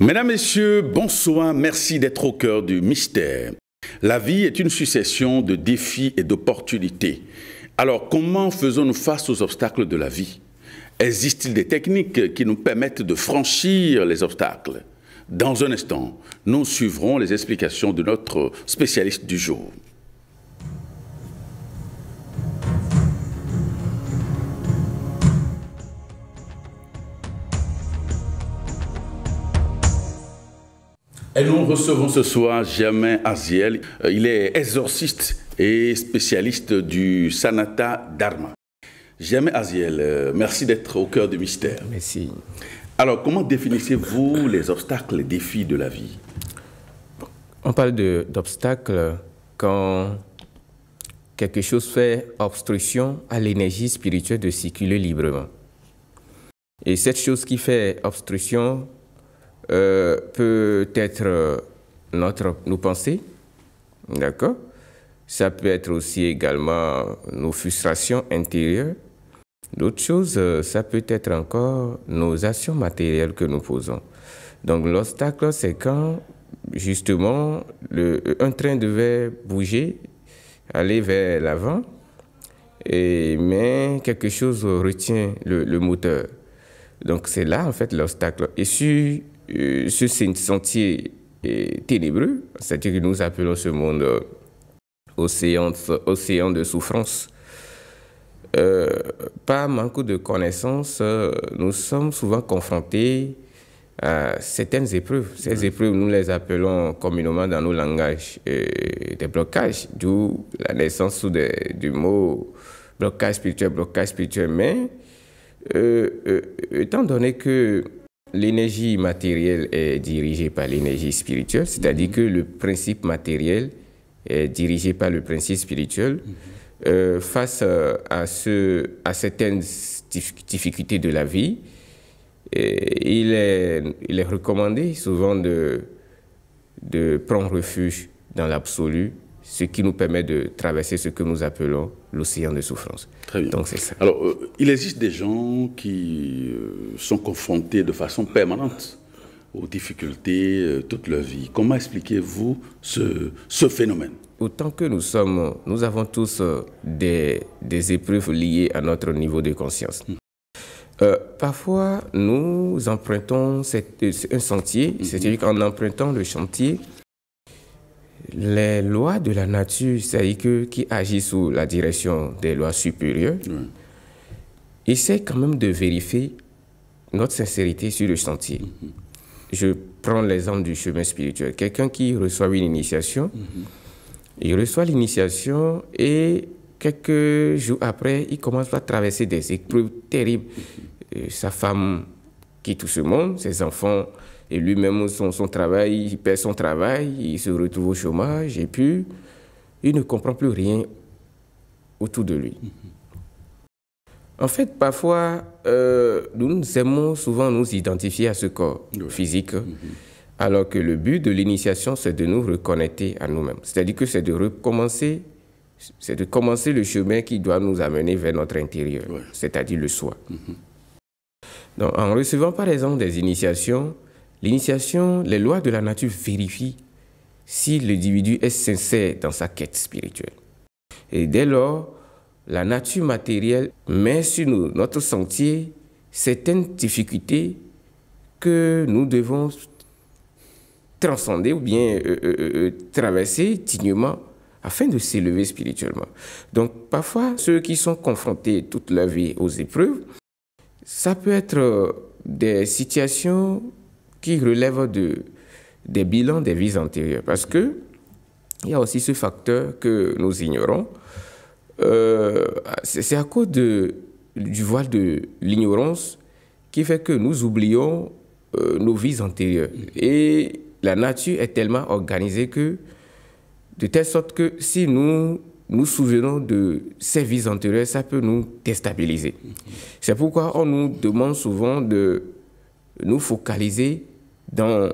Mesdames, Messieurs, bonsoir, merci d'être au cœur du mystère. La vie est une succession de défis et d'opportunités. Alors, comment faisons-nous face aux obstacles de la vie? Existe-t-il des techniques qui nous permettent de franchir les obstacles? Dans un instant, nous suivrons les explications de notre spécialiste du jour. Et nous recevons ce soir Germain Aziel. Il est exorciste et spécialiste du Sanata Dharma. Germain Aziel, merci d'être au cœur du mystère. Merci. Alors, comment définissez-vous les obstacles, les défis de la vie? On parle d'obstacles quand quelque chose fait obstruction à l'énergie spirituelle de circuler librement. Et cette chose qui fait obstruction peut être nos pensées, d'accord? Ça peut être aussi également nos frustrations intérieures. D'autres choses, ça peut être encore nos actions matérielles que nous posons. Donc l'obstacle, c'est quand justement un train devait bouger, aller vers l'avant, mais quelque chose retient le moteur. Donc c'est là en fait l'obstacle. Et sur ce sentier ténébreux, c'est-à-dire que nous appelons ce monde océan de souffrance, par manque de connaissances, nous sommes souvent confrontés à certaines épreuves. Ces épreuves, nous les appelons communément dans nos langages des blocages, d'où la naissance du mot blocage spirituel. Mais étant donné que l'énergie matérielle est dirigée par l'énergie spirituelle, c'est-à-dire que le principe matériel est dirigé par le principe spirituel, face à certaines difficultés de la vie, il est recommandé souvent de prendre refuge dans l'absolu, ce qui nous permet de traverser ce que nous appelons l'océan de souffrance. Très bien. Donc c'est ça. Alors, il existe des gens qui sont confrontés de façon permanente aux difficultés toute leur vie. Comment expliquez-vous ce phénomène? Autant que nous avons tous des épreuves liées à notre niveau de conscience. Parfois, nous empruntons un sentier, c'est-à-dire qu'en empruntant le chantier, les lois de la nature, c'est-à-dire qui agissent sous la direction des lois supérieures, essaient quand même de vérifier notre sincérité sur le chantier. Je prends l'exemple du chemin spirituel. Quelqu'un qui reçoit une initiation, il reçoit l'initiation et quelques jours après, il commence à traverser des épreuves terribles. Sa femme quitte tout ce monde, ses enfants et lui-même son travail, il perd son travail, il se retrouve au chômage et puis il ne comprend plus rien autour de lui. En fait, parfois, nous aimons souvent nous identifier à ce corps physique, alors que le but de l'initiation, c'est de nous reconnecter à nous-mêmes. C'est-à-dire que c'est de commencer le chemin qui doit nous amener vers notre intérieur, c'est-à-dire le soi. Donc, en recevant par exemple des initiations, les lois de la nature vérifient si l'individu est sincère dans sa quête spirituelle. Et dès lors, la nature matérielle met sur notre sentier certaines difficultés que nous devons transcender ou bien traverser dignement afin de s'élever spirituellement. Donc parfois, ceux qui sont confrontés toute leur vie aux épreuves, ça peut être des situations qui relèvent des bilans des vies antérieures. Parce qu'il y a aussi ce facteur que nous ignorons. C'est à cause du voile de l'ignorance qui fait que nous oublions nos vies antérieures. Et la nature est tellement organisée de telle sorte que si nous nous souvenons de ces vies antérieures, ça peut nous déstabiliser. C'est pourquoi on nous demande souvent de nous focaliser dans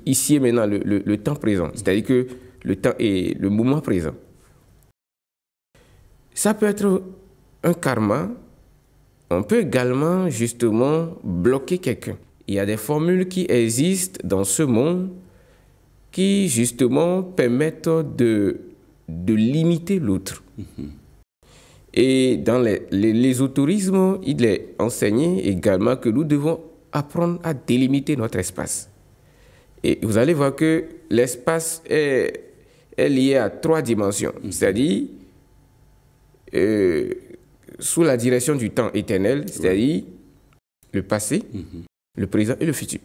ici et maintenant, le temps présent. C'est-à-dire que le temps est le moment présent. Ça peut être un karma. On peut également justement bloquer quelqu'un. il y a des formules qui existent dans ce monde qui, justement, permettent de limiter l'autre. Et dans l'ésotourisme, il est enseigné également que nous devons apprendre à délimiter notre espace. Et vous allez voir que l'espace est lié à 3 dimensions, c'est-à-dire sous la direction du temps éternel, c'est-à-dire le passé, le présent et le futur.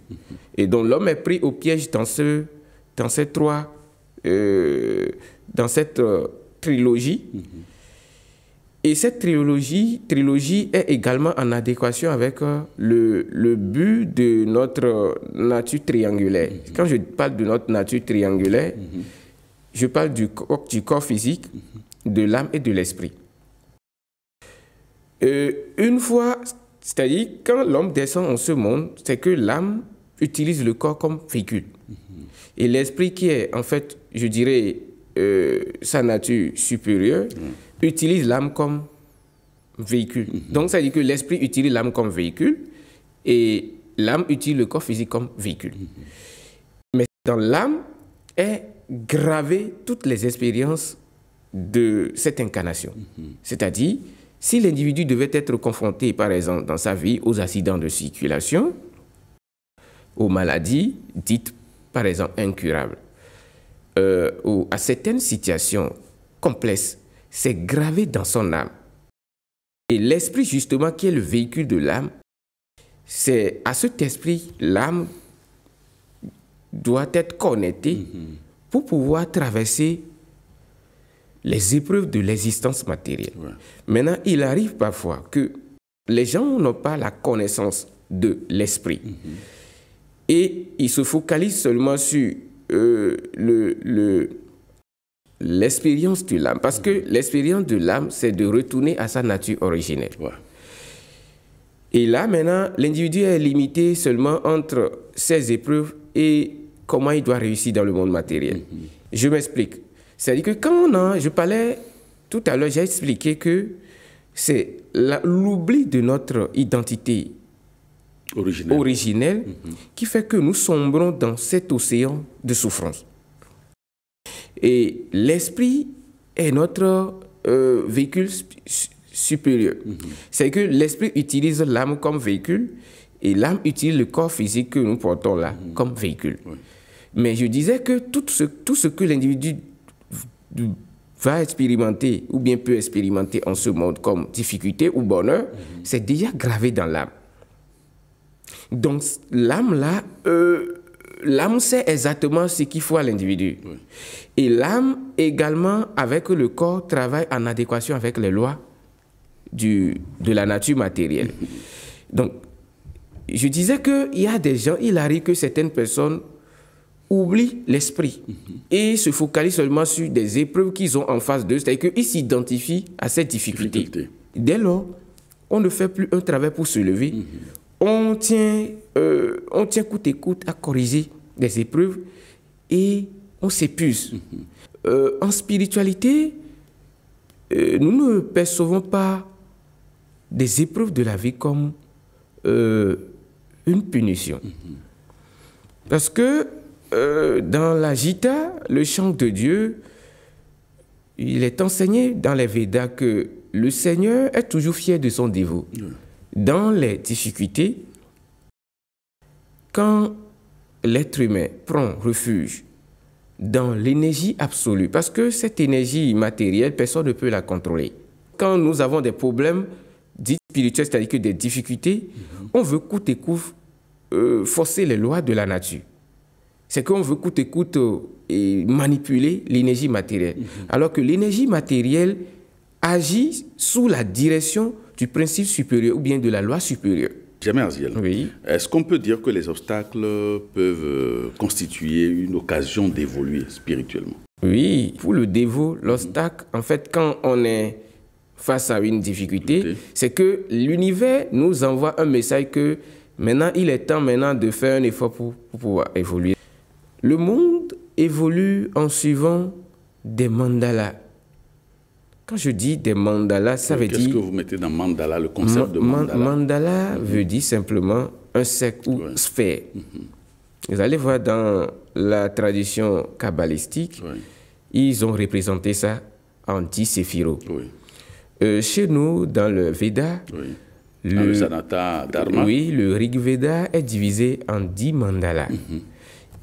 Et donc l'homme est pris au piège dans cette trilogie. Et cette trilogie est également en adéquation avec le but de notre nature triangulaire. Quand je parle de notre nature triangulaire, je parle du corps physique, de l'âme et de l'esprit. Une fois, c'est-à-dire quand l'homme descend en ce monde, c'est que l'âme utilise le corps comme véhicule. Et l'esprit qui est, en fait, je dirais, sa nature supérieure, utilise l'âme comme véhicule. Donc, ça veut dire que l'esprit utilise l'âme comme véhicule et l'âme utilise le corps physique comme véhicule. Mais dans l'âme est gravée toutes les expériences de cette incarnation. C'est-à-dire, si l'individu devait être confronté, par exemple, dans sa vie, aux accidents de circulation, aux maladies dites, par exemple, incurables, ou à certaines situations complexes, c'est gravé dans son âme. Et l'esprit, justement, qui est le véhicule de l'âme, c'est à cet esprit, l'âme doit être connectée pour pouvoir traverser les épreuves de l'existence matérielle. Maintenant, il arrive parfois que les gens n'ont pas la connaissance de l'esprit. Et ils se focalisent seulement sur l'expérience de l'âme. Parce que l'expérience de l'âme, c'est de retourner à sa nature originelle. Et là, maintenant, l'individu est limité seulement entre ses épreuves et comment il doit réussir dans le monde matériel. Je m'explique. C'est-à-dire que quand je parlais tout à l'heure, j'ai expliqué que c'est l'oubli de notre identité originelle qui fait que nous sombrons dans cet océan de souffrance. Et l'esprit est notre véhicule supérieur. C'est que l'esprit utilise l'âme comme véhicule et l'âme utilise le corps physique que nous portons là comme véhicule. Mais je disais que tout ce que l'individu va expérimenter ou bien peut expérimenter en ce monde comme difficulté ou bonheur, c'est déjà gravé dans l'âme. Donc l'âme là, l'âme sait exactement ce qu'il faut à l'individu. Et l'âme également, avec le corps, travaille en adéquation avec les lois de la nature matérielle. Donc, je disais qu'il y a des gens, il arrive que certaines personnes oublient l'esprit et se focalisent seulement sur des épreuves qu'ils ont en face d'eux, c'est-à-dire qu'ils s'identifient à cette difficulté. Dès lors, on ne fait plus un travail pour se lever. On tient coûte et coûte à corriger des épreuves et on s'épuise. En spiritualité, nous ne percevons pas des épreuves de la vie comme une punition. Parce que dans la Gita, le chant de Dieu, il est enseigné dans les Védas que le Seigneur est toujours fier de son dévot. Dans les difficultés, quand l'être humain prend refuge dans l'énergie absolue, parce que cette énergie matérielle, personne ne peut la contrôler. Quand nous avons des problèmes dits spirituels, c'est-à-dire que des difficultés, on veut coûte et coûte forcer les lois de la nature. C'est qu'on veut coûte et coûte manipuler l'énergie matérielle. Alors que l'énergie matérielle agit sous la direction du principe supérieur ou bien de la loi supérieure. Jamais Aziel. Oui. Est-ce qu'on peut dire que les obstacles peuvent constituer une occasion d'évoluer spirituellement? Oui, pour le dévot, l'obstacle, en fait, quand on est face à une difficulté, c'est que l'univers nous envoie un message que maintenant, il est temps maintenant de faire un effort pour pouvoir évoluer. Le monde évolue en suivant des mandalas. Quand je dis des mandalas, ça veut dire... Qu'est-ce que vous mettez dans mandala, le concept de mandala? Mandala veut dire simplement un cercle ou sphère. Vous allez voir dans la tradition kabbalistique, ils ont représenté ça en 10 séphirotes. Chez nous, dans le Veda, le Sanata Dharma, le Rig Veda est divisé en 10 mandalas.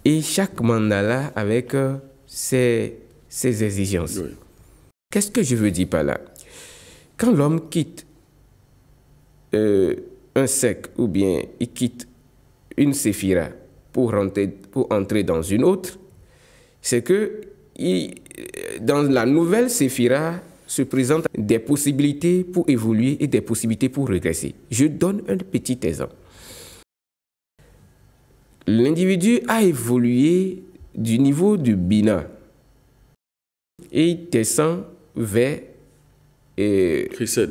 Et chaque mandala avec ses exigences. Qu'est-ce que je veux dire par là? Quand l'homme quitte un cercle ou bien il quitte une séphira pour entrer dans une autre, c'est que dans la nouvelle séphira se présentent des possibilités pour évoluer et des possibilités pour régresser. Je donne un petit exemple. L'individu a évolué du niveau du bina et il descend vers Chesed,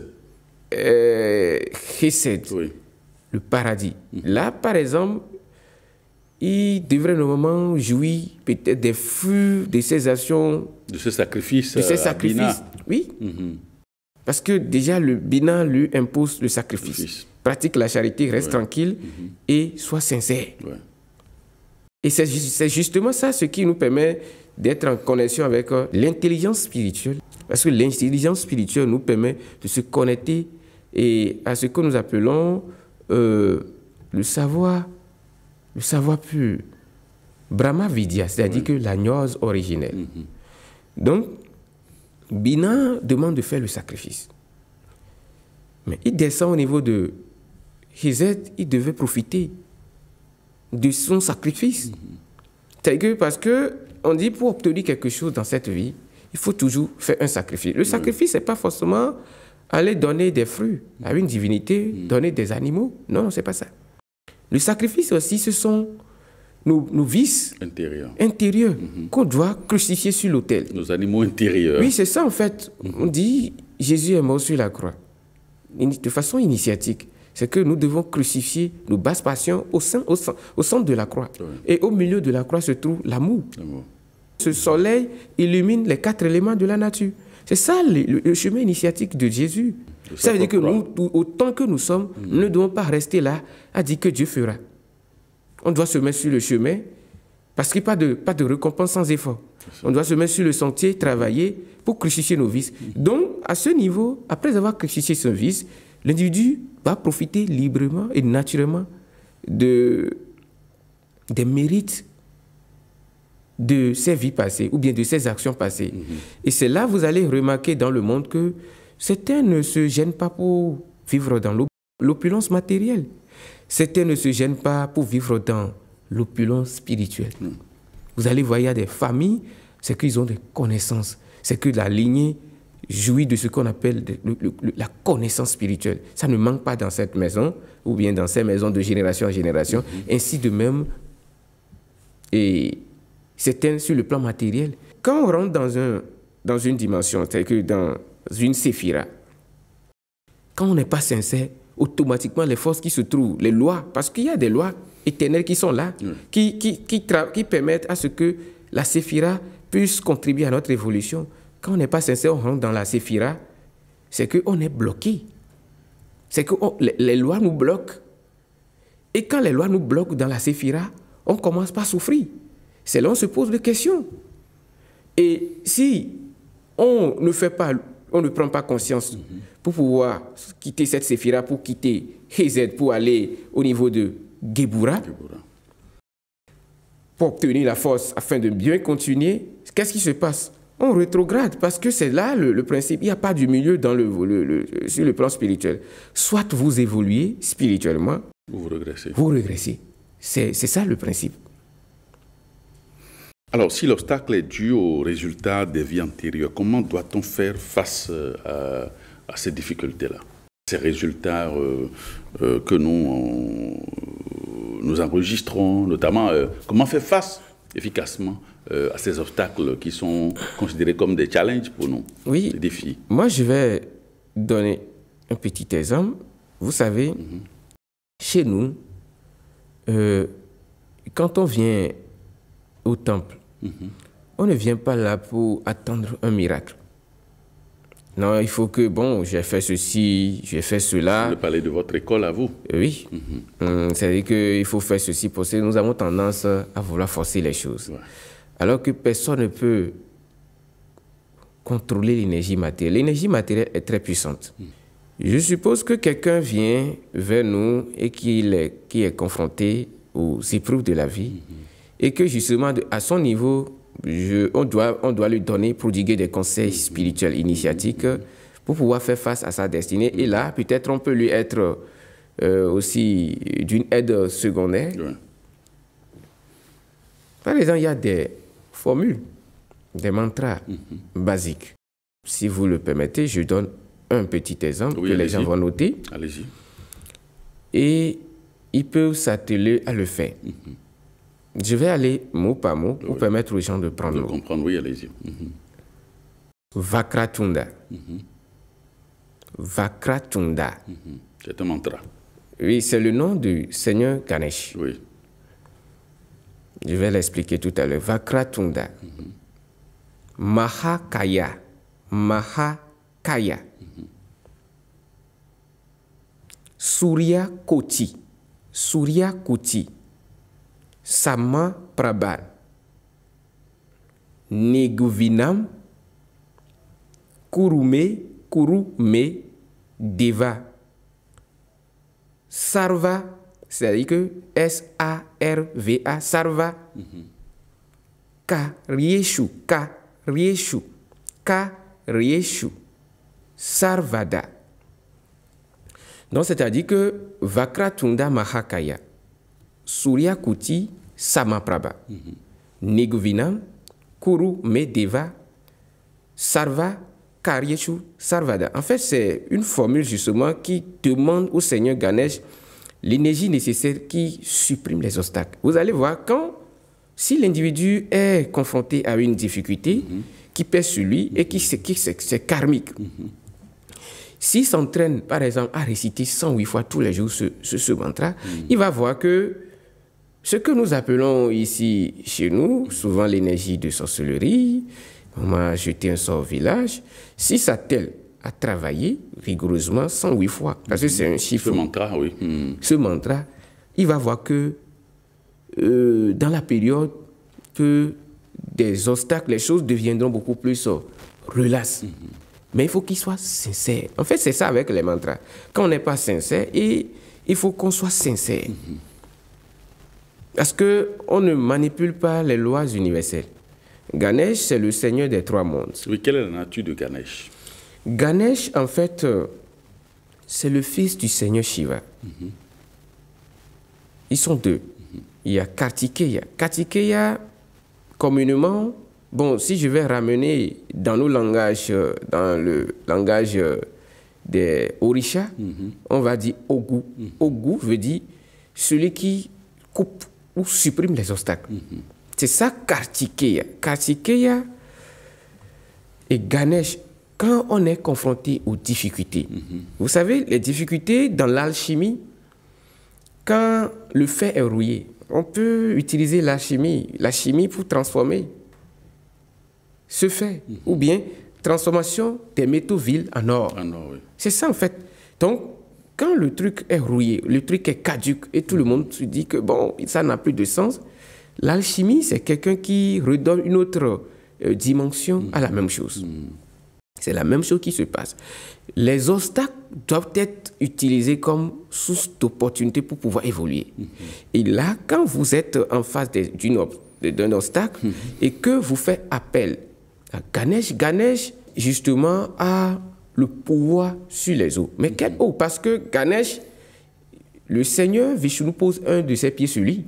le paradis. Là, par exemple, il devrait normalement jouir peut-être des fruits de ses actions. De ses sacrifices. Oui. Parce que déjà, le bina lui impose le sacrifice. Pratique la charité, reste tranquille et sois sincère. Et c'est justement ça ce qui nous permet d'être en connexion avec l'intelligence spirituelle. Parce que l'intelligence spirituelle nous permet de se connecter à ce que nous appelons le savoir pur. Brahma Vidya, c'est-à-dire que la gnose originelle. Donc, Bina demande de faire le sacrifice. Mais il descend au niveau de Hizet, il devait profiter de son sacrifice. C'est-à-dire que parce qu'on dit pour obtenir quelque chose dans cette vie, il faut toujours faire un sacrifice. Le sacrifice, ce n'est pas forcément aller donner des fruits à une divinité, donner des animaux. Non, ce n'est pas ça. Le sacrifice aussi, ce sont nos vices intérieurs qu'on doit crucifier sur l'autel. Nos animaux intérieurs. Oui, c'est ça en fait. On dit Jésus est mort sur la croix. De façon initiatique, c'est que nous devons crucifier nos basses passions au centre de la croix. Et au milieu de la croix se trouve l'amour. Ce soleil illumine les 4 éléments de la nature. C'est ça le chemin initiatique de Jésus. Ça veut dire que nous, autant que nous sommes, nous ne devons pas rester là à dire que Dieu fera. On doit se mettre sur le chemin parce qu'il n'y a pas de récompense sans effort. On doit se mettre sur le sentier, travailler pour crucifier nos vices. Donc, à ce niveau, après avoir crucifié son vice, l'individu va profiter librement et naturellement des mérites de ses vies passées ou bien de ses actions passées. Et c'est là que vous allez remarquer dans le monde que certains ne se gênent pas pour vivre dans l'opulence matérielle. Certains ne se gênent pas pour vivre dans l'opulence spirituelle. Vous allez voir, il y a des familles, c'est qu'ils ont des connaissances. C'est que la lignée jouit de ce qu'on appelle la connaissance spirituelle. Ça ne manque pas dans cette maison ou bien dans ces maisons de génération en génération. Ainsi de même, et certains sur le plan matériel. Quand on rentre dans une dimension, c'est-à-dire que dans une séphira, quand on n'est pas sincère, automatiquement les forces qui se trouvent, les lois, parce qu'il y a des lois éternelles qui sont là, qui permettent à ce que la séphira puisse contribuer à notre évolution. Quand on n'est pas sincère, on rentre dans la séphira, c'est qu'on est bloqué. C'est que les lois nous bloquent. Et quand les lois nous bloquent dans la séphira, on commence par souffrir. C'est là qu'on se pose des questions. Et si on ne prend pas conscience pour pouvoir quitter cette séphira, pour quitter Hezed, pour aller au niveau de Gebura, pour obtenir la force afin de bien continuer, qu'est-ce qui se passe? On rétrograde parce que c'est là le principe. Il n'y a pas du milieu sur le plan spirituel. Soit vous évoluez spirituellement, vous régressez. Vous régressez. C'est ça le principe. Alors, si l'obstacle est dû au résultat des vies antérieures, comment doit-on faire face à ces difficultés-là? Ces résultats que nous enregistrons, notamment, comment faire face efficacement à ces obstacles qui sont considérés comme des challenges pour nous, des défis? Moi, je vais donner un petit exemple. Vous savez, chez nous, quand on vient au temple, on ne vient pas là pour attendre un miracle. Non, il faut que, bon, j'ai fait ceci, j'ai fait cela. Vous parlez de votre école à vous. Oui. C'est-à-dire qu'il faut faire ceci parce que nous avons tendance à vouloir forcer les choses. Ouais. Alors que personne ne peut contrôler l'énergie matérielle. L'énergie matérielle est très puissante. Je suppose que quelqu'un vient vers nous et qui est confronté aux épreuves de la vie et que justement, à son niveau, on doit lui donner, prodiguer des conseils spirituels initiatiques pour pouvoir faire face à sa destinée. Et là, peut-être on peut lui être aussi d'une aide secondaire. Ouais. Par exemple, il y a des formules, des mantras basiques. Si vous le permettez, je donne un petit exemple que les gens vont noter. Allez-y. Et ils peuvent s'atteler à le faire. Je vais aller mot par mot pour permettre aux gens de prendre note. De comprendre, oui, allez-y. Vakratunda. Vakratunda. C'est un mantra. Oui, c'est le nom du Seigneur Ganesh. Oui. Je vais l'expliquer tout à l'heure. Vakratunda. Mahakaya. Mahakaya. Surya Koti. Surya Koti. Sama Prabha. Neguvinam. Kurume Deva. Sarva, c'est-à-dire que S-A-R-V-A, Sarva. Karyeshu. Sarvada. Donc, c'est-à-dire que Vakratunda Mahakaya, Surya Kuti Samaprabha, Neguvinam, Kuru Medeva, Sarva, Karyeshu, Sarvada. En fait, c'est une formule justement qui demande au Seigneur Ganesh l'énergie nécessaire qui supprime les obstacles. Vous allez voir, si l'individu est confronté à une difficulté qui pèse sur lui et qui c'est karmique, s'il s'entraîne, par exemple, à réciter 108 fois tous les jours ce mantra, il va voir que ce que nous appelons ici, chez nous, souvent l'énergie de sorcellerie, on m'a jeté un sort au village, si ça t'aide à travailler rigoureusement 108 fois, parce que c'est un chiffre. Ce mantra, oui. Ce mantra, il va voir que dans la période que des obstacles, les choses deviendront beaucoup plus relaxes. Mais il faut qu'il soit sincère. En fait, c'est ça avec les mantras. Quand on n'est pas sincère, il faut qu'on soit sincère. Parce qu'on ne manipule pas les lois universelles. Ganesh, c'est le seigneur des trois mondes. Oui, quelle est la nature de Ganesh? Ganesh, en fait, c'est le fils du seigneur Shiva. Ils sont deux. Il y a Kartikeya. Kartikeya, communément, bon, si je vais ramener dans nos langages, dans le langage des Orishas, on va dire Ogu. Ogu veut dire celui qui coupe ou supprime les obstacles. C'est ça Kartikeya. Kartikeya et Ganesh, quand on est confronté aux difficultés, vous savez, les difficultés dans l'alchimie, quand le fer est rouillé, on peut utiliser la chimie pour transformer ce fer, ou bien transformation des métaux vils en or. Oui. C'est ça en fait. Donc, quand le truc est rouillé, le truc est caduc et tout le monde se dit que bon, ça n'a plus de sens, l'alchimie, c'est quelqu'un qui redonne une autre dimension à la même chose. C'est la même chose qui se passe. Les obstacles doivent être utilisés comme source d'opportunité pour pouvoir évoluer. Et là, quand vous êtes en face d'un obstacle et que vous faites appel à Ganesh, Ganesh, justement, a le pouvoir sur les eaux. Mais quelle eau? Parce que Ganesh, le Seigneur Vishnu pose un de ses pieds sur lui.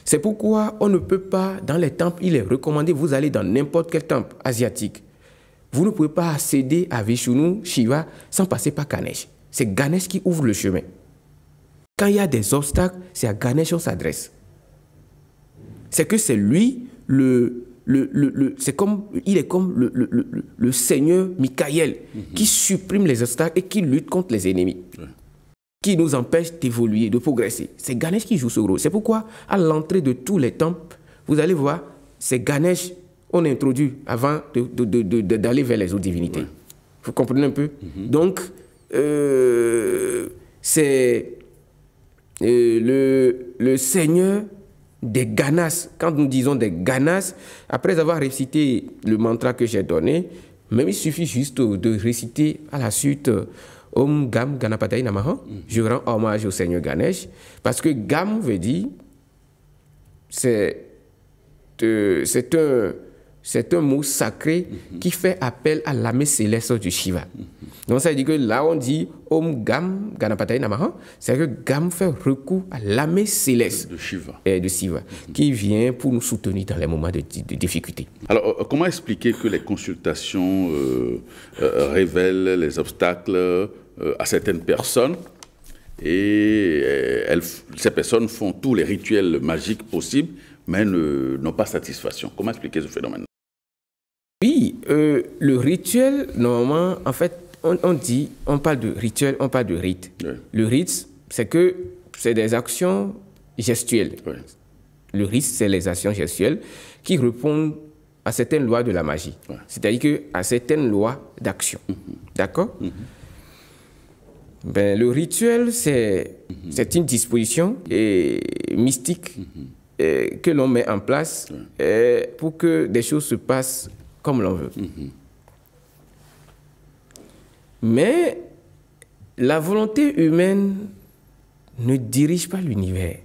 C'est pourquoi on ne peut pas, dans les temples, il est recommandé, vous allez dans n'importe quel temple asiatique, vous ne pouvez pas accéder à Vishnu, Shiva, sans passer par Ganesh. C'est Ganesh qui ouvre le chemin. Quand il y a des obstacles, c'est à Ganesh qu'on s'adresse. C'est que c'est lui, il est comme le Seigneur Michael qui supprime les obstacles et qui lutte contre les ennemis, qui nous empêche d'évoluer, de progresser. C'est Ganesh qui joue ce rôle. C'est pourquoi, à l'entrée de tous les temples, vous allez voir, c'est Ganesh on introduit avant d'aller vers les autres divinités. Vous comprenez un peu? Donc, c'est le seigneur des ganas. Quand nous disons des ganas, après avoir récité le mantra que j'ai donné, même il suffit juste de réciter à la suite Om Gam Ganapataye Namaha. Je rends hommage au Seigneur Ganesh, parce que Gam veut dire c'est un mot sacré qui fait appel à l'âme céleste du Shiva. Donc ça veut dire que là on dit Om Gam Ganapataye Namaha, c'est que Gam fait recours à l'âme céleste de Shiva, qui vient pour nous soutenir dans les moments de difficulté. Alors comment expliquer que les consultations révèlent les obstacles à certaines personnes et ces personnes font tous les rituels magiques possibles mais n'ont pas satisfaction? Comment expliquer ce phénomène? Oui, le rituel, normalement, en fait, on parle de rituel, on parle de rite. Oui. Le rite, c'est des actions gestuelles. Oui. Le rite, c'est les actions gestuelles qui répondent à certaines lois de la magie. Oui. C'est-à-dire qu'à certaines lois d'action. D'accord? Ben, le rituel, c'est une disposition mystique que l'on met en place pour que des choses se passent comme l'on veut. Mais la volonté humaine ne dirige pas l'univers.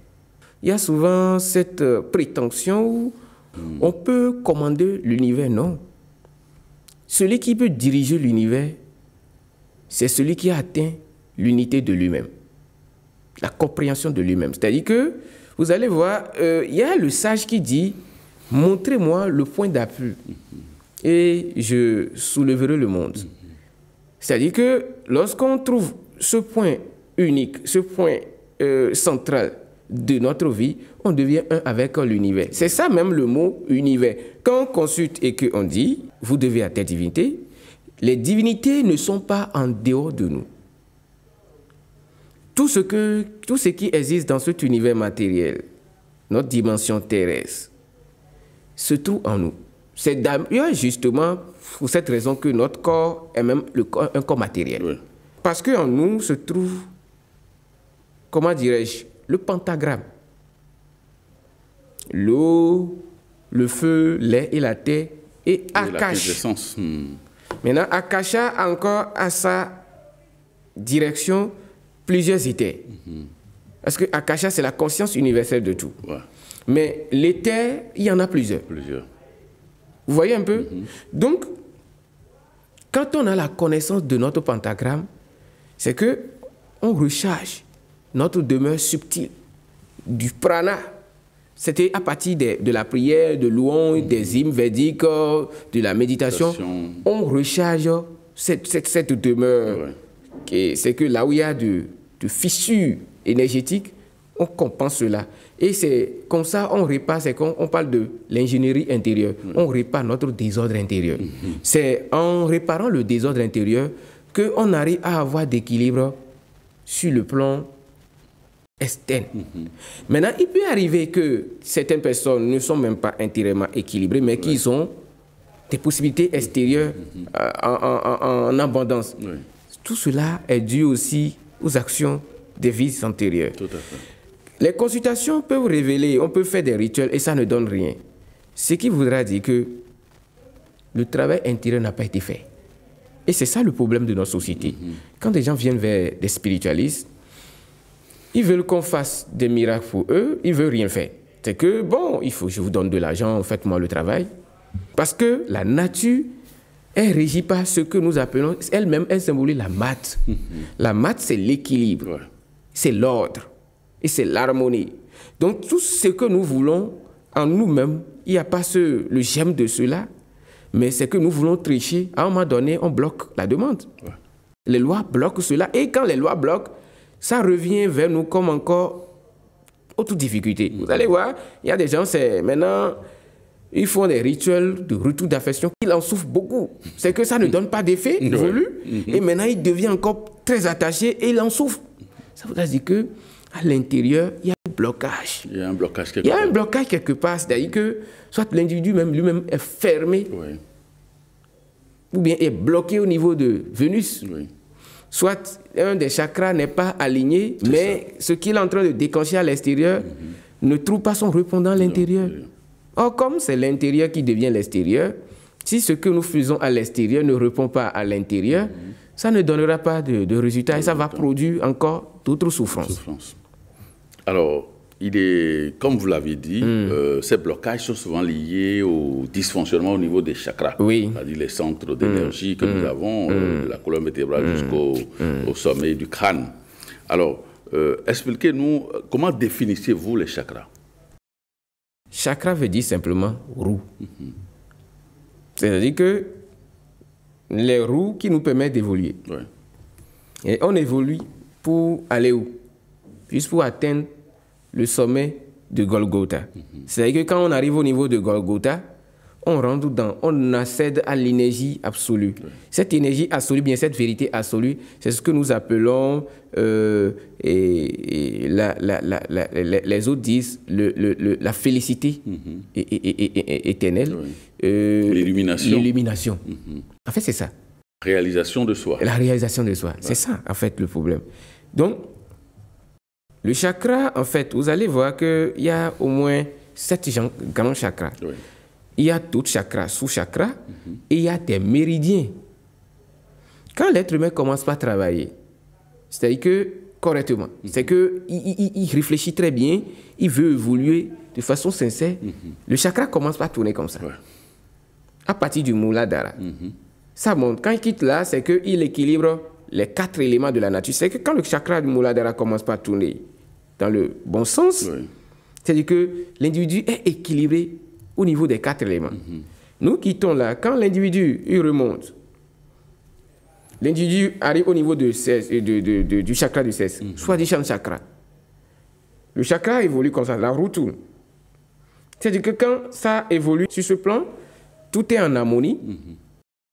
Il y a souvent cette prétention où on peut commander l'univers. Non. Celui qui peut diriger l'univers, c'est celui qui a atteint l'unité de lui-même, la compréhension de lui-même. C'est-à-dire que, vous allez voir, il y a le sage qui dit « Montrez-moi le point d'appui et je soulèverai le monde. » C'est-à-dire que lorsqu'on trouve ce point unique, ce point central de notre vie, on devient un avec l'univers. C'est ça même le mot univers. Quand on consulte et qu'on dit « Vous devez à telle divinité », les divinités ne sont pas en dehors de nous. Tout ce qui existe dans cet univers matériel, notre dimension terrestre, se trouve en nous. C'est d'ailleurs justement pour cette raison que notre corps est même un corps matériel. Oui. Parce qu'en nous se trouve, comment dirais-je, le pentagramme. L'eau, le feu, l'air et la terre et Akash. Maintenant, Akasha a encore à sa direction plusieurs éthers. Parce que Akasha, c'est la conscience universelle de tout. Ouais. Mais l'éther, il y en a plusieurs. Vous voyez un peu? Donc, quand on a la connaissance de notre pentagramme, c'est que on recharge notre demeure subtile du prana. C'était à partir de la prière, de louange, des hymnes védiques, de la méditation. On recharge cette demeure. Ouais. C'est que là où il y a de fissures énergétiques, on compense cela. Et c'est comme ça on répare, c'est quand on parle de l'ingénierie intérieure. On répare notre désordre intérieur. C'est en réparant le désordre intérieur qu'on arrive à avoir d'équilibre sur le plan externe. Maintenant, il peut arriver que certaines personnes ne sont même pas intérieurement équilibrées, mais qu'ils ont des possibilités extérieures en abondance. Ouais. Tout cela est dû aussi aux actions des vies antérieures. Tout à fait. Les consultations peuvent révéler, on peut faire des rituels et ça ne donne rien. Ce qui voudra dire que le travail intérieur n'a pas été fait. Et c'est ça le problème de notre société. Quand des gens viennent vers des spiritualistes, ils veulent qu'on fasse des miracles pour eux, ils ne veulent rien faire. C'est que, bon, je vous donne de l'argent, faites-moi le travail. Parce que la nature est régie par ce que nous appelons, elle-même, elle symbolise la maths. La maths, c'est l'équilibre, ouais. C'est l'ordre. Et c'est l'harmonie. Donc, tout ce que nous voulons en nous-mêmes, il n'y a pas le germe de cela, mais c'est que nous voulons tricher. À un moment donné, on bloque la demande. Ouais. Les lois bloquent cela. Et quand les lois bloquent, ça revient vers nous comme encore autre difficulté. Vous allez voir, il y a des gens, maintenant, ils font des rituels de retour d'affection. Ils en souffrent beaucoup. C'est que ça ne donne pas d'effet voulu. Et maintenant, il devient encore très attaché et il en souffre. Ça veut dire que à l'intérieur, il y a un blocage. Il y a un blocage quelque part. Il y a un blocage quelque part. C'est-à-dire que soit l'individu lui-même est fermé. Oui. ou bien est bloqué au niveau de Vénus. Oui. Soit un des chakras n'est pas aligné, mais ce qu'il est en train de déclencher à l'extérieur ne trouve pas son répondant à l'intérieur. Or, comme c'est l'intérieur qui devient l'extérieur, si ce que nous faisons à l'extérieur ne répond pas à l'intérieur, ça ne donnera pas de résultat et ça va produire encore d'autres souffrances. Alors, comme vous l'avez dit, ces blocages sont souvent liés au dysfonctionnement au niveau des chakras. Oui. C'est-à-dire les centres d'énergie que nous avons, de la colonne vertébrale jusqu'au sommet du crâne. Alors, expliquez-nous, comment définissez-vous les chakras? Chakra veut dire simplement roue. C'est-à-dire que les roues qui nous permettent d'évoluer. Ouais. Et on évolue pour aller où? Juste pour atteindre le sommet de Golgotha. C'est-à-dire que quand on arrive au niveau de Golgotha, on rentre dedans, on accède à l'énergie absolue. Ouais. Cette énergie absolue, bien cette vérité absolue, c'est ce que nous appelons, les autres disent, la félicité éternelle. Ouais. L'illumination. L'illumination. En fait, c'est ça. Réalisation de soi. La réalisation de soi. Ouais. C'est ça, en fait, le problème. Donc, le chakra, en fait, vous allez voir qu'il y a au moins 7 grands chakras. Oui. Il y a d'autres chakras, sous-chakras, et il y a des méridiens. Quand l'être humain commence par travailler, c'est-à-dire que, correctement, c'est qu'il réfléchit très bien, il veut évoluer de façon sincère, le chakra commence par tourner comme ça. Ouais. À partir du Muladhara. Ça monte. Quand il quitte là, c'est qu'il équilibre les 4 éléments de la nature. C'est que quand le chakra du Muladhara commence par tourner dans le bon sens, oui. C'est-à-dire que l'individu est équilibré au niveau des 4 éléments. Nous quittons là, quand l'individu il remonte, l'individu arrive au niveau du chakra du 16, soit du chakra. Le chakra évolue comme ça, la roue tourne. C'est-à-dire que quand ça évolue sur ce plan, tout est en harmonie.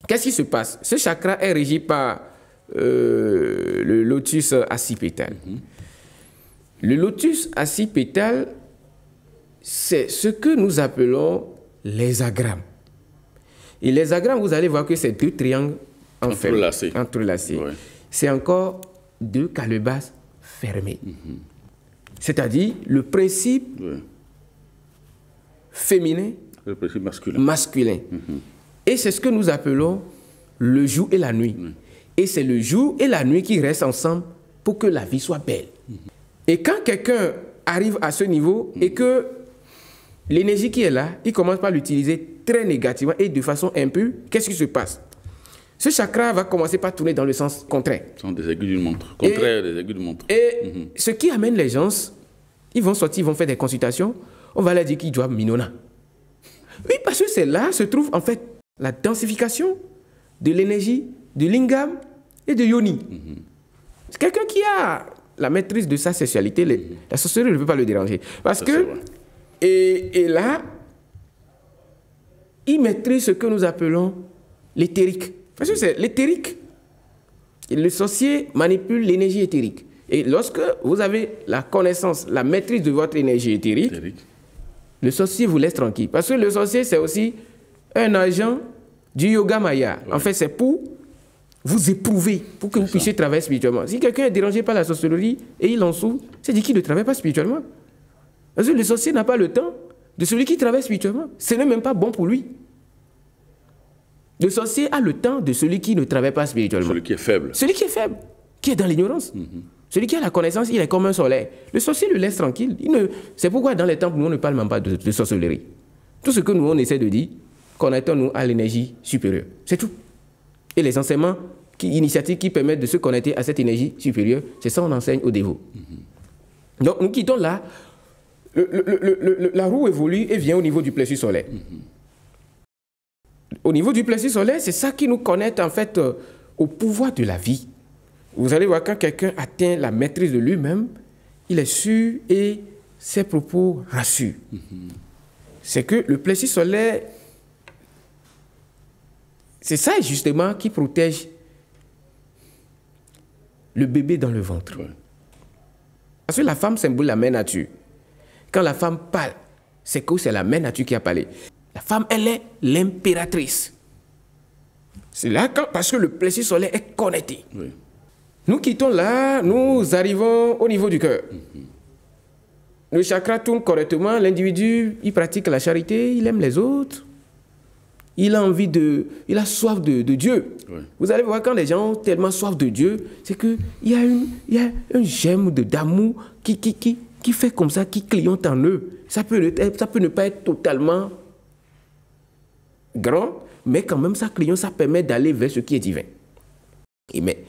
Qu'est-ce qui se passe? Ce chakra est régi par le lotus à 6 pétales. Le lotus à 6 pétales, c'est ce que nous appelons les agrammes. Et les agrammes, vous allez voir que c'est 2 triangles entrelacés. Ouais. C'est encore 2 calebasses fermées. C'est-à-dire le principe féminin, le principe masculin. Et c'est ce que nous appelons le jour et la nuit. Et c'est le jour et la nuit qui restent ensemble pour que la vie soit belle. Et quand quelqu'un arrive à ce niveau et que l'énergie qui est là, il commence par l'utiliser très négativement et de façon impure, qu'est-ce qui se passe? Ce chakra va commencer par tourner dans le sens contraire. Ce sont des aiguilles d'une montre. Contraire des aiguilles d'une montre. Et ce qui amène les gens, ils vont sortir, ils vont faire des consultations, on va leur dire qu'ils doivent Minona. Oui, parce que c'est là se trouve en fait la densification de l'énergie, de lingam et de yoni. C'est quelqu'un qui a la maîtrise de sa sexualité, la sorcellerie ne peut pas le déranger. Parce ça, que, et là, il maîtrise ce que nous appelons l'éthérique. Parce que c'est l'éthérique. Le sorcier manipule l'énergie éthérique. Et lorsque vous avez la connaissance, la maîtrise de votre énergie éthérique, le sorcier vous laisse tranquille. Parce que le sorcier, c'est aussi un agent du yoga maya. En fait, c'est pour vous éprouver, pour que vous puissiez travailler spirituellement. Si quelqu'un est dérangé par la sorcellerie et il en souffre, c'est dit qu'il ne travaille pas spirituellement. Parce que le sorcier n'a pas le temps de celui qui travaille spirituellement. Ce n'est même pas bon pour lui. Le sorcier a le temps de celui qui ne travaille pas spirituellement. Celui qui est faible. Celui qui est faible, qui est dans l'ignorance. Celui qui a la connaissance, il est comme un soleil. Le sorcier le laisse tranquille. C'est pourquoi dans les temples, nous, on ne parle même pas de sorcellerie. Tout ce que nous, on essaie de dire, connectons-nous à l'énergie supérieure. C'est tout. Et les enseignements, initiatives qui permettent de se connecter à cette énergie supérieure, c'est ça qu'on enseigne aux dévots. Donc, nous quittons là. La roue évolue et vient au niveau du plexus solaire. Au niveau du plexus solaire, c'est ça qui nous connecte en fait au pouvoir de la vie. Vous allez voir, quand quelqu'un atteint la maîtrise de lui-même, il est sûr et ses propos rassurent. C'est que le plexus solaire, c'est ça justement qui protège le bébé dans le ventre. Parce que la femme symbole la mère nature. Quand la femme parle, c'est que c'est la mère nature qui a parlé. La femme, elle est l'impératrice. C'est là parce que le plexus solaire est connecté. Oui. Nous quittons là, nous arrivons au niveau du cœur. Le chakra tourne correctement, l'individu, il pratique la charité, il aime les autres. Il a soif de Dieu. Oui. Vous allez voir, quand les gens ont tellement soif de Dieu, c'est qu'il y a un germe d'amour qui fait comme ça, qui clignote en eux. Ça peut ne pas être totalement grand, mais quand même, ça clignote, ça permet d'aller vers ce qui est divin. Mais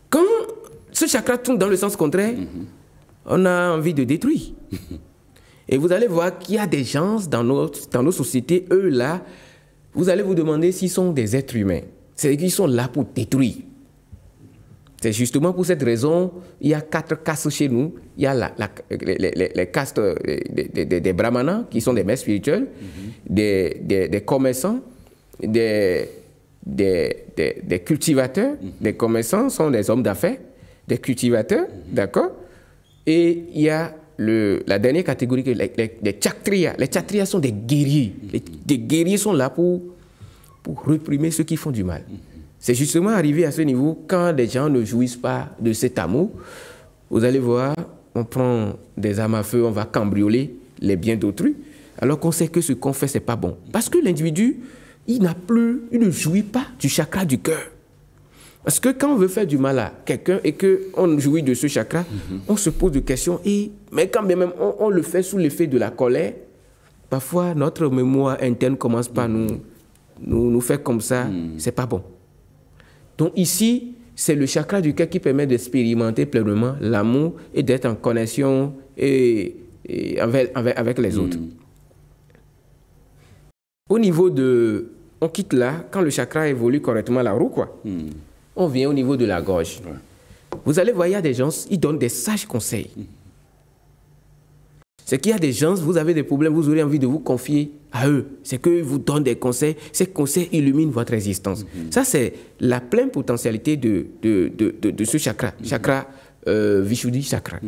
quand ce chakra tourne dans le sens contraire, on a envie de détruire. Et vous allez voir qu'il y a des gens dans nos sociétés, eux là, vous allez vous demander s'ils sont des êtres humains. C'est qu'ils sont là pour détruire. C'est justement pour cette raison, il y a 4 castes chez nous. Il y a les castes des brahmanas, qui sont des maîtres spirituels, des commerçants, des cultivateurs. Les commerçants sont des hommes d'affaires, des cultivateurs, d'accord? Et il y a la dernière catégorie, les kshatriyas. Les kshatriyas sont des guerriers. Les guerriers sont là pour réprimer ceux qui font du mal. C'est justement arrivé à ce niveau, quand les gens ne jouissent pas de cet amour, vous allez voir, on prend des armes à feu, on va cambrioler les biens d'autrui, alors qu'on sait que ce qu'on fait, c'est pas bon. Parce que l'individu, il ne jouit pas du chakra du cœur. Parce que quand on veut faire du mal à quelqu'un et qu'on jouit de ce chakra, on se pose des questions, mais quand même on le fait sous l'effet de la colère, parfois notre mémoire interne commence par nous faire comme ça, c'est pas bon. Donc ici, c'est le chakra du cœur qui permet d'expérimenter pleinement l'amour et d'être en connexion avec les autres. Au niveau on quitte là, quand le chakra évolue correctement la roue, quoi. On vient au niveau de la gorge. Ouais. Vous allez voir, il y a des gens, ils donnent des sages conseils. C'est qu'il y a des gens, vous avez des problèmes, vous aurez envie de vous confier à eux. C'est qu'eux vous donnent des conseils. Ces conseils illuminent votre existence. Ça, c'est la pleine potentialité de ce chakra. Chakra Vishuddhi chakra.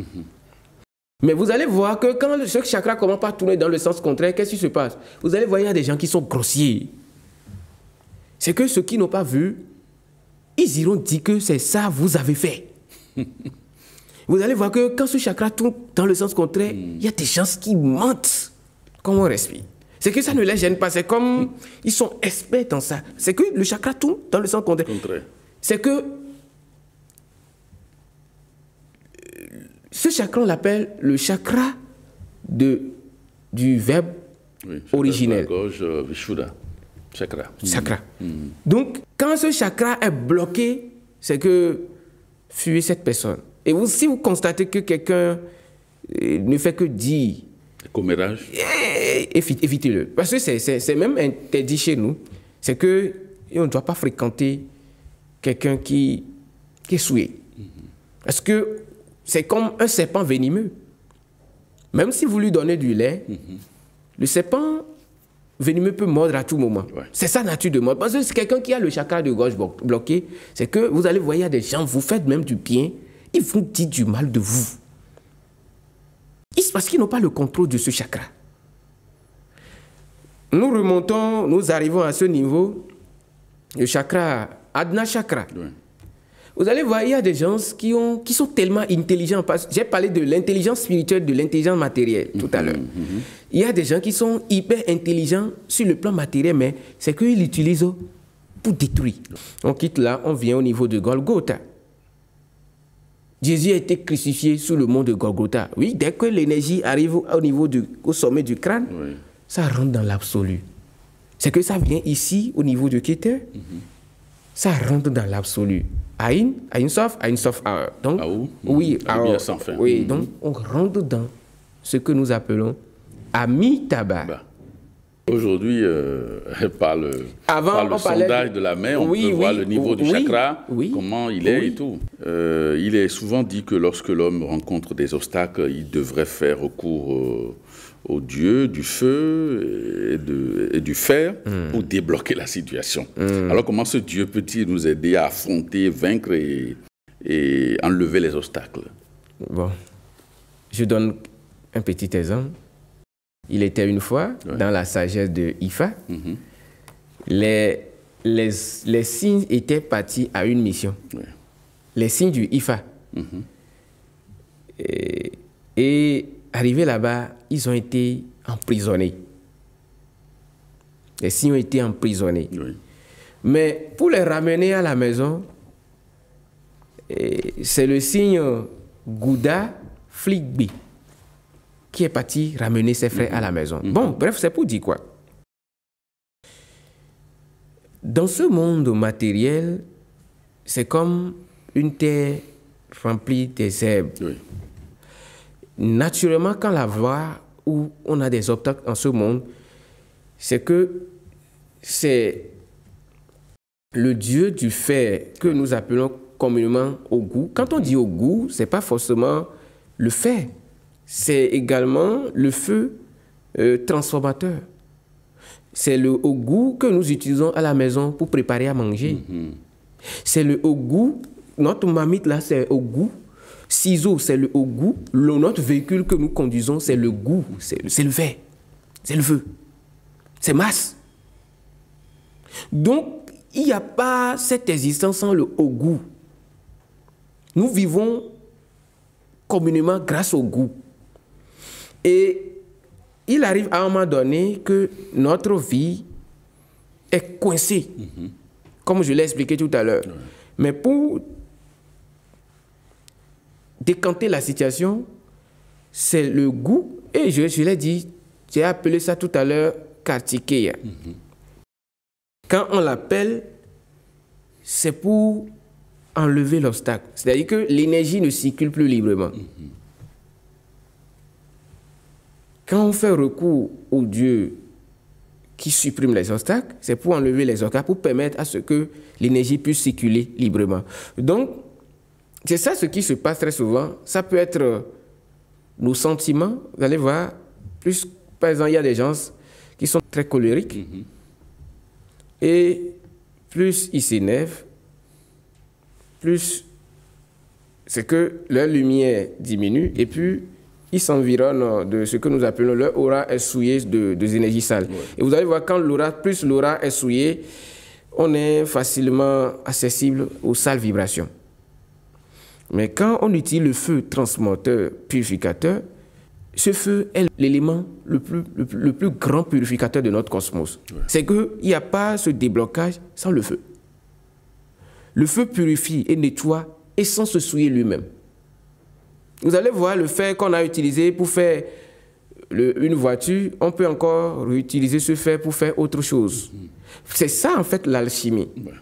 Mais vous allez voir que quand ce chakra commence à tourner dans le sens contraire, qu'est-ce qui se passe? Vous allez voir, il y a des gens qui sont grossiers. C'est que ceux qui n'ont pas vu, ils iront dire que c'est ça vous avez fait. Vous allez voir que quand ce chakra tourne dans le sens contraire, il y a des gens qui mentent comme on respire. C'est que ça ne les gêne pas. C'est comme ils sont experts dans ça. C'est que le chakra tourne dans le sens contraire. C'est que ce chakra, on l'appelle le chakra du verbe originel. Gorge, Vishuddha. Chakra. Chakra. Donc, quand ce chakra est bloqué, c'est que fuyez cette personne. Et si vous constatez que quelqu'un ne fait que dire... Commérage. Évitez-le. Parce que c'est même interdit chez nous. C'est qu'on ne doit pas fréquenter quelqu'un qui est souillé. Parce que c'est comme un serpent venimeux. Même si vous lui donnez du lait, le serpent venimeux peut mordre à tout moment. Ouais. C'est sa nature de mordre. Parce que c'est quelqu'un qui a le chakra de gorge bloqué. C'est que vous allez voir, il y a des gens, vous faites même du bien, ils vont dire du mal de vous. Parce qu'ils n'ont pas le contrôle de ce chakra. Nous remontons, nous arrivons à ce niveau, le chakra, Adna chakra. Ouais. Vous allez voir, il y a des gens qui sont tellement intelligents. J'ai parlé de l'intelligence spirituelle, de l'intelligence matérielle tout à l'heure. Il y a des gens qui sont hyper intelligents sur le plan matériel, mais c'est qu'ils l'utilisent pour détruire. On quitte là, on vient au niveau de Golgotha. Jésus a été crucifié sous le mont de Golgotha. Oui, dès que l'énergie arrive au sommet du crâne, ça rentre dans l'absolu. C'est que ça vient ici, au niveau du Keter, ça rentre dans l'absolu. Aïn Sof, donc, oui, sans fin. Oui, donc on rentre dans ce que nous appelons Amitabha. Aujourd'hui, par le sondage de la main, on peut voir le niveau du chakra, comment il est et tout. Il est souvent dit que lorsque l'homme rencontre des obstacles, il devrait faire recours au dieu du feu et du fer pour débloquer la situation. Alors comment ce dieu peut-il nous aider à affronter, vaincre et enlever les obstacles? Bon, je donne un petit exemple. Il était une fois, dans la sagesse de Ifa, les les signes étaient partis à une mission. Oui. Les signes du IFA. Et arrivés là-bas, ils ont été emprisonnés. Les signes ont été emprisonnés. Oui. Mais pour les ramener à la maison, c'est le signe Gouda Fligbi qui est parti ramener ses frères à la maison. Bon, bref, c'est pour dire quoi? Dans ce monde matériel, c'est comme une terre remplie des herbes. Oui. Naturellement, quand la voie où on a des obstacles en ce monde, c'est que c'est le dieu du fer que nous appelons communément Ogu. Quand on dit Ogu, ce n'est pas forcément le fer. C'est également le feu transformateur. C'est le Ogu que nous utilisons à la maison pour préparer à manger. C'est le Ogu, notre mamite là, c'est Ogu. Ciseaux, c'est le Ogu. Notre véhicule que nous conduisons, c'est le goût. C'est le fer. C'est le feu. C'est masse. Donc, il n'y a pas cette existence sans le Ogu. Nous vivons communément grâce au goût. Et il arrive à un moment donné que notre vie est coincée, comme je l'ai expliqué tout à l'heure. Mais pour décanter la situation, c'est le goût. Et je l'ai dit, j'ai appelé ça tout à l'heure Kartikeya. Quand on l'appelle, c'est pour enlever l'obstacle. C'est-à-dire que l'énergie ne circule plus librement. Quand on fait recours au Dieu qui supprime les obstacles, c'est pour enlever les obstacles, pour permettre à ce que l'énergie puisse circuler librement. Donc, c'est ça ce qui se passe très souvent. Ça peut être nos sentiments. Vous allez voir, plus, par exemple, il y a des gens qui sont très colériques. Et plus ils s'énervent, plus c'est que leur lumière diminue et puis ils s'environnent de ce que nous appelons leur aura est souillée de énergies sales. Ouais. Et vous allez voir, quand plus l'aura est souillée, on est facilement accessible aux sales vibrations. Mais quand on utilise le feu transmuteur purificateur, ce feu est l'élément le plus grand purificateur de notre cosmos. Ouais. C'est qu'il n'y a pas ce déblocage sans le feu. Le feu purifie et nettoie et sans se souiller lui-même. Vous allez voir le fer qu'on a utilisé pour faire une voiture, on peut encore réutiliser ce fer pour faire autre chose. C'est ça en fait l'alchimie. Ouais.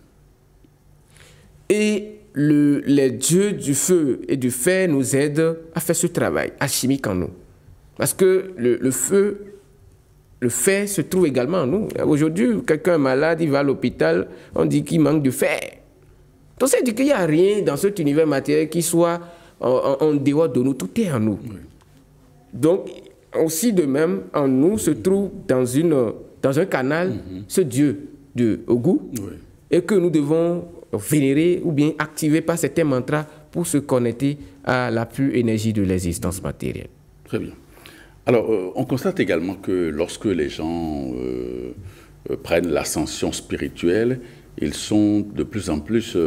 Et les dieux du feu et du fer nous aident à faire ce travail alchimique en nous. Parce que le feu, le fer se trouve également en nous. Aujourd'hui, quelqu'un est malade, il va à l'hôpital, on dit qu'il manque de fer. Donc, c'est-à-dire qu'il n'y a rien dans cet univers matériel qui soit en dehors de nous, tout est en nous. Oui. Donc, aussi de même, en nous se trouve dans un canal ce Dieu de Ogu, oui, et que nous devons vénérer ou bien activer par certains mantras pour se connecter à la pure énergie de l'existence matérielle. Très bien. Alors, on constate également que lorsque les gens prennent l'ascension spirituelle, ils sont de plus en plus,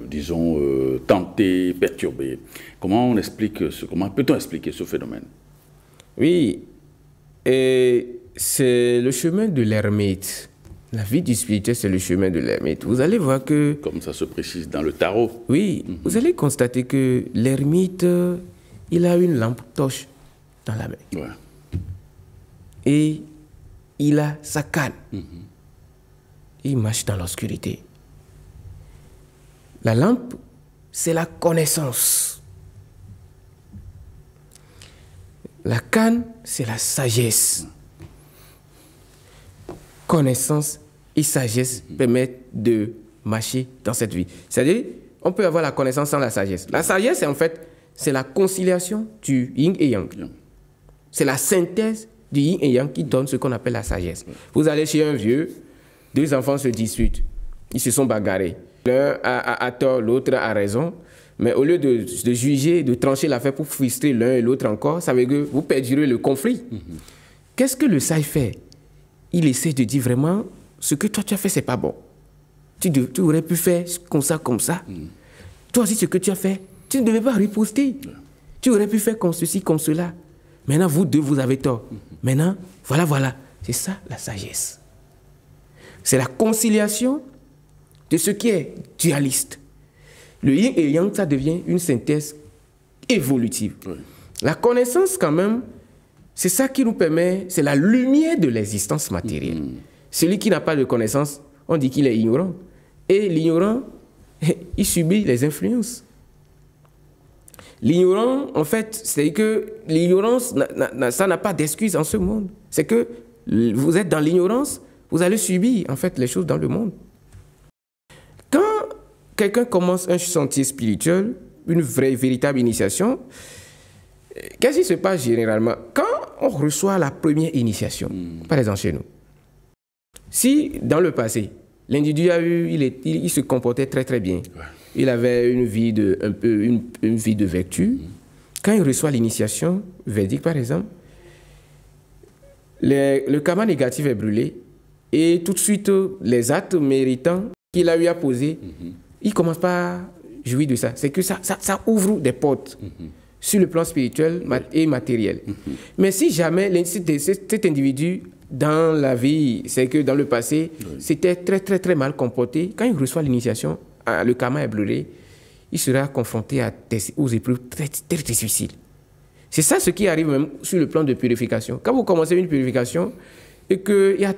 disons, tentés, perturbés. Comment peut-on expliquer ce phénomène? Oui, c'est le chemin de l'ermite. La vie du spirituel, c'est le chemin de l'ermite. Vous allez voir que... Comme ça se précise dans le tarot. Oui, vous allez constater que l'ermite, il a une lampe torche dans la main. Ouais. Et il a sa canne. Il marche dans l'obscurité. La lampe, c'est la connaissance. La canne, c'est la sagesse. Connaissance et sagesse permettent de marcher dans cette vie. C'est-à-dire, on peut avoir la connaissance sans la sagesse. La sagesse, en fait, c'est la conciliation du yin et yang. C'est la synthèse du yin et yang qui donne ce qu'on appelle la sagesse. Vous allez chez un vieux, deux enfants se disputent, ils se sont bagarrés. L'un a tort, l'autre a raison. Mais au lieu de juger, de trancher l'affaire pour frustrer l'un et l'autre encore, ça veut dire que vous perdurez le conflit. Qu'est-ce que le sage fait? Il essaie de dire vraiment, ce que toi tu as fait, c'est pas bon. Tu aurais pu faire comme ça, comme ça. Toi aussi, ce que tu as fait, tu ne devais pas riposter. Tu aurais pu faire comme ceci, comme cela. Maintenant, vous deux, vous avez tort. Maintenant, voilà. C'est ça, la sagesse. C'est la conciliation de ce qui est dualiste. Le yin et yang, ça devient une synthèse évolutive. La connaissance, quand même, c'est ça qui nous permet, c'est la lumière de l'existence matérielle. Celui qui n'a pas de connaissance, on dit qu'il est ignorant. Et l'ignorant, il subit les influences. L'ignorant, en fait, c'est que l'ignorance, ça n'a pas d'excuse en ce monde. C'est que vous êtes dans l'ignorance, vous allez subir, en fait, les choses dans le monde. Quand quelqu'un commence un sentier spirituel, une véritable initiation, qu'est-ce qui se passe généralement? Quand on reçoit la première initiation, par exemple chez nous, si dans le passé, l'individu il se comportait très très bien, il avait une vie de vertu, quand il reçoit l'initiation védique par exemple, le karma négatif est brûlé et tout de suite les actes méritants qu'il a eu à poser, il commence par jouir de ça. C'est que ça ouvre des portes sur le plan spirituel et matériel. Mais si jamais cet individu dans la vie, c'est que dans le passé, c'était très très très mal comporté, quand il reçoit l'initiation, le karma est brûlé, il sera confronté aux épreuves très, très difficiles. C'est ça ce qui arrive même sur le plan de purification. Quand vous commencez une purification et qu'il y a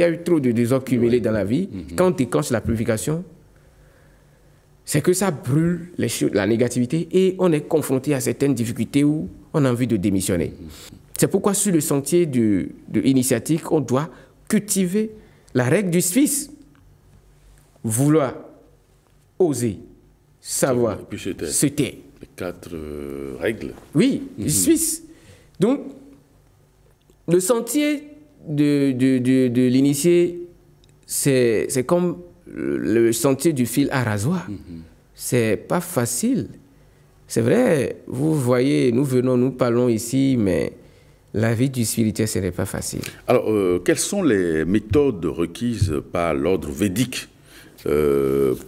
eu trop de désordre cumulé dans la vie, quand on déclenche la purification, c'est que ça brûle la négativité et on est confronté à certaines difficultés où on a envie de démissionner. C'est pourquoi sur le sentier de initiatique, on doit cultiver la règle du Suisse. Vouloir, oser, savoir, se taire. Les 4 règles. Oui, du Suisse. Donc, le sentier de l'initié, c'est comme le sentier du fil à rasoir. C'est pas facile. C'est vrai, vous voyez, nous parlons ici, mais la vie du spirituel, ce n'est pas facile. Alors, quelles sont les méthodes requises par l'ordre védique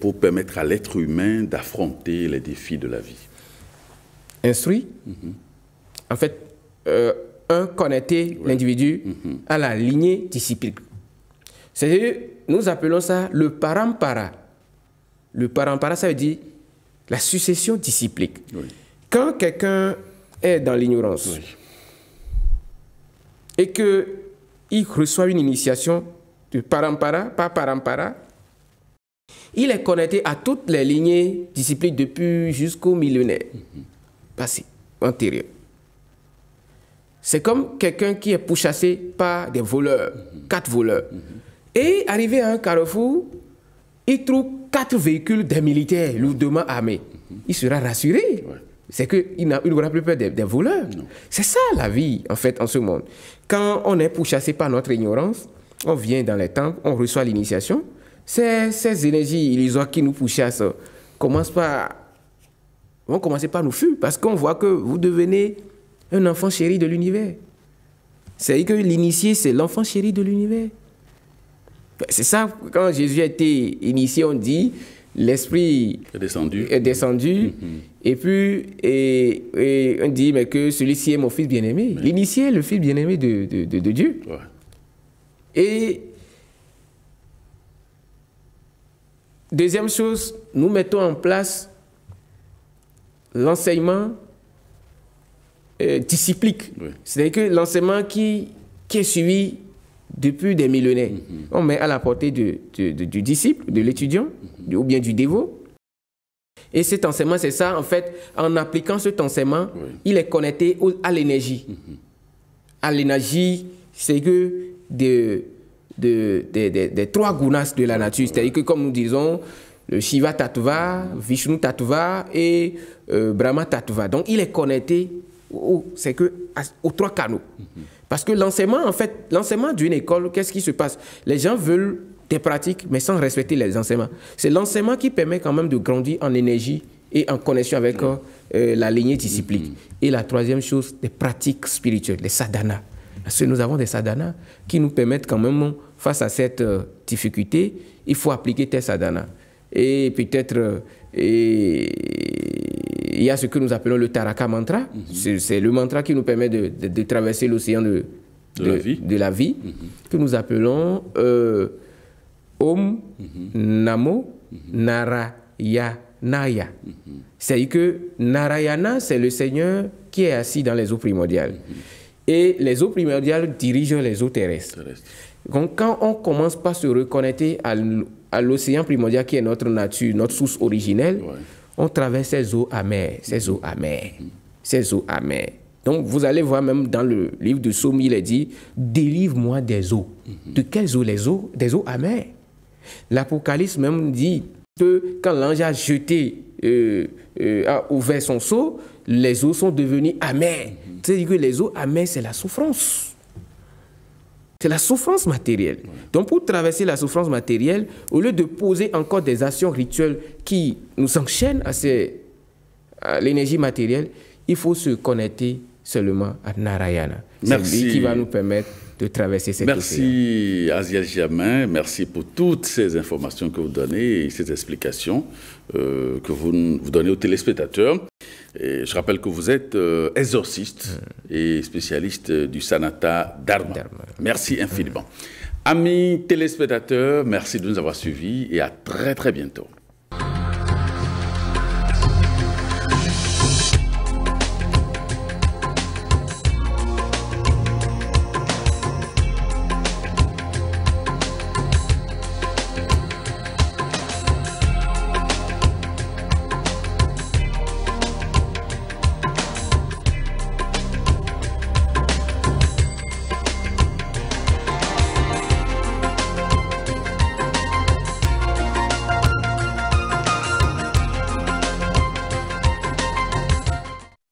pour permettre à l'être humain d'affronter les défis de la vie? Instruit. En fait, connecter l'individu à la lignée disciplique. C'est-à-dire, nous appelons ça le parampara. Le parampara, ça veut dire la succession disciplique. Quand quelqu'un est dans l'ignorance et qu'il reçoit une initiation de parampara, pas parampara, il est connecté à toutes les lignées discipliques depuis jusqu'au millénaire passé, antérieur. C'est comme quelqu'un qui est pourchassé par des voleurs, 4 voleurs. Et arrivé à un carrefour, il trouve 4 véhicules des militaires lourdement armés. Il sera rassuré. C'est qu'il n'aura plus peur des voleurs. C'est ça la vie, en fait, en ce monde. Quand on est pourchassé par notre ignorance, on vient dans les temples, on reçoit l'initiation. Ces énergies illusoires qui nous pourchassent vont commencer par nous fuir parce qu'on voit que vous devenez un enfant chéri de l'univers. C'est-à-dire que l'initié, c'est l'enfant chéri de l'univers. C'est ça, quand Jésus a été initié, on dit, l'esprit est descendu et puis on dit mais que celui-ci est mon fils bien-aimé. L'initié est le fils bien-aimé de Dieu. Et deuxième chose, nous mettons en place l'enseignement disciplique. C'est-à-dire que l'enseignement qui est suivi depuis des millénaires. On met à la portée du disciple, de l'étudiant, ou bien du dévot. Et cet enseignement, c'est ça, en fait, en appliquant cet enseignement, il est connecté à l'énergie. À l'énergie, c'est que des 3 gunas de la nature. C'est-à-dire que, comme nous disons, le Shiva Tattva, Vishnu Tattva et Brahma Tattva. Donc, il est connecté aux 3 canaux. Parce que l'enseignement, en fait, l'enseignement d'une école, qu'est-ce qui se passe? Les gens veulent des pratiques, mais sans respecter les enseignements. C'est l'enseignement qui permet quand même de grandir en énergie et en connexion avec la lignée disciplique. Et la troisième chose, les pratiques spirituelles, les sadhanas. Parce que nous avons des sadhanas qui nous permettent quand même, face à cette difficulté, il faut appliquer tes sadhanas. Et peut-être, il y a ce que nous appelons le Taraka mantra. C'est le mantra qui nous permet de traverser l'océan de la vie, que nous appelons Om Namo Narayanaya. C'est-à-dire que Narayana, c'est le Seigneur qui est assis dans les eaux primordiales. Et les eaux primordiales dirigent les eaux terrestres. Donc, quand on commence par se reconnecter à l'océan primordial qui est notre nature, notre source originelle, on traverse ces eaux amères, ces eaux amères, ces eaux amères. Donc, vous allez voir même dans le livre de Psaume, il est dit « Délivre-moi des eaux ». De quelles eaux? Les eaux? Des eaux amères. L'Apocalypse même dit que quand l'ange a jeté, a ouvert son seau, les eaux sont devenues amères. C'est-à-dire que les eaux amères, c'est la souffrance. C'est la souffrance matérielle. Donc, pour traverser la souffrance matérielle, au lieu de poser encore des actions rituelles qui nous enchaînent à l'énergie matérielle, il faut se connecter seulement à Narayana. C'est lui qui va nous permettre de traverser cette océan. Merci Aziel Germain, merci pour toutes ces informations que vous donnez et ces explications que vous donnez aux téléspectateurs. Et je rappelle que vous êtes exorciste et spécialiste du Sanatha Dharma. Merci infiniment. Amis téléspectateurs, merci de nous avoir suivis et à très très bientôt.